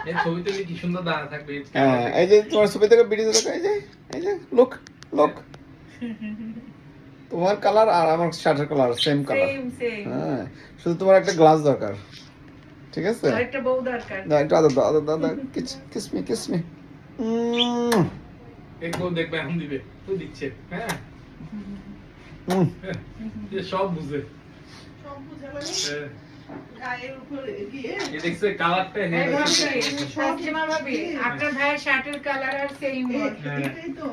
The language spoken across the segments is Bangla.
এই ছবিতে কি সুন্দর দাঁড়া থাকবে। হ্যাঁ, এই যে তোমার ছবি থেকে ভিডিও দেখো, এই যে লুক লুক, তোমার কালার আর আমার শার্টের কালার সেম কালার। হ্যাঁ, শুধু তোমার একটা গ্লাস দরকার, ঠিক আছে? আরেকটা বউ দরকার। দাও একটু আদর দাও, আদর দাও, কিস মি। একটু দেখবে এখন দিবে, তুই দিচ্ছে। হ্যাঁ, যে সব বুঝে। সব বুঝে মানে হ্যাঁ। গায়ের উপরে গিয়ে এ দেখছে কালারটা এই ভাবি, সবজিমা ভাবি, আপনার ভাইয়ের শার্টের কালার আর সেম এটাই তো।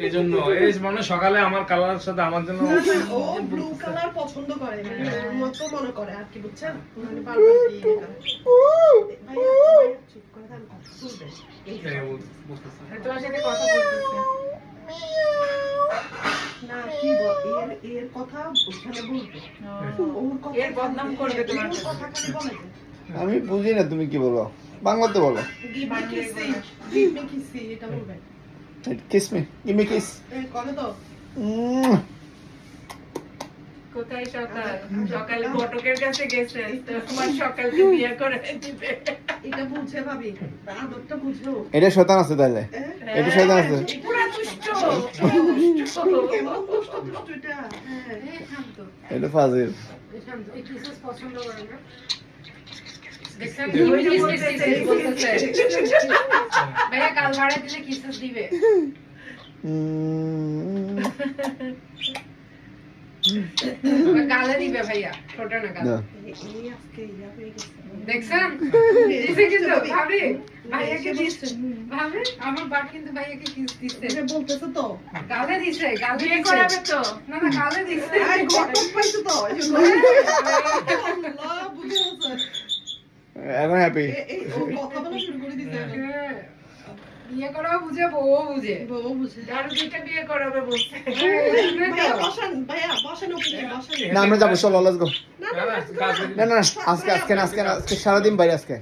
এই জন্য এই মানে সকালে আমার কালারের সাথে আমার জন্য ও ব্লু কালার পছন্দ করে, মানে ওর মতো মনে করে আর কি, বুঝছেন? মানে বারবার কি ভাইয়া চুপ করে থাক, কথা শুনবে। তোমার সাথে কথা বলতেছে। না কি এর কথা ওখানে বলবে, ওর কথা এর বদনাম করবে তোমার ওর কথা খালি বলে যে আমি বুঝি না তুমি কি বলো, বাংলাতে বলো। গিভ মি কিসি এটা বলবে। Kiss me kiss. কবে তো কোথায় সকাল? সকালে ঘটকের কাছে গেছে, তোমার সকালকে বিয়ে করে দিবে। এটা বুঝে ভাবি, আদরটা বুঝো। এটা শয়তান আছে তাহলে, এটা শয়তান আছে। পুরা দুষ্ট। কেমন দুষ্ট দুষ্ট এটা। হ্যাঁ শান্ত, এটা ফাজিল। শান্ত। এই কিসেস পছন্দ করে না? দেখছেন ওই যে বলতেছে। ভাইয়া কাল ভাড়া দিলে কিসেস দিবে। গালে দিবে ভাইয়া, ছোট না গালে। না, এই আজকে ইয়া হয়ে গেছে। দেখছেন দিছে কিন্তু ভাবি, ভাইয়াকে দিছে ভাবি, আমার বাট কিন্তু ভাইয়াকে কিস দিছে, এটা বলতেছে তো গালে দিছে, গালে বিয়ে দিছে। করাবে তো? না না গালে দিছে। এই ঘটক পাইছে তো এই জন্য। আল্লাহ বুঝে গেছে। এখন হ্যাপি। এই ও কথা বলা শুরু করে দিছে। হ্যাঁ, বিয়ে করাও বুঝে, বউ বুঝে। বউ বুঝে। আরো দুইটা বিয়ে করাবে বলছে। ভাইয়া বসেন, ভাইয়া বসেন ওখানে বসেন। না আমরা যাবো, চলো লেটস গো। না না, না, কাজ না না আজকে সারাদিন বাইরে আজকে।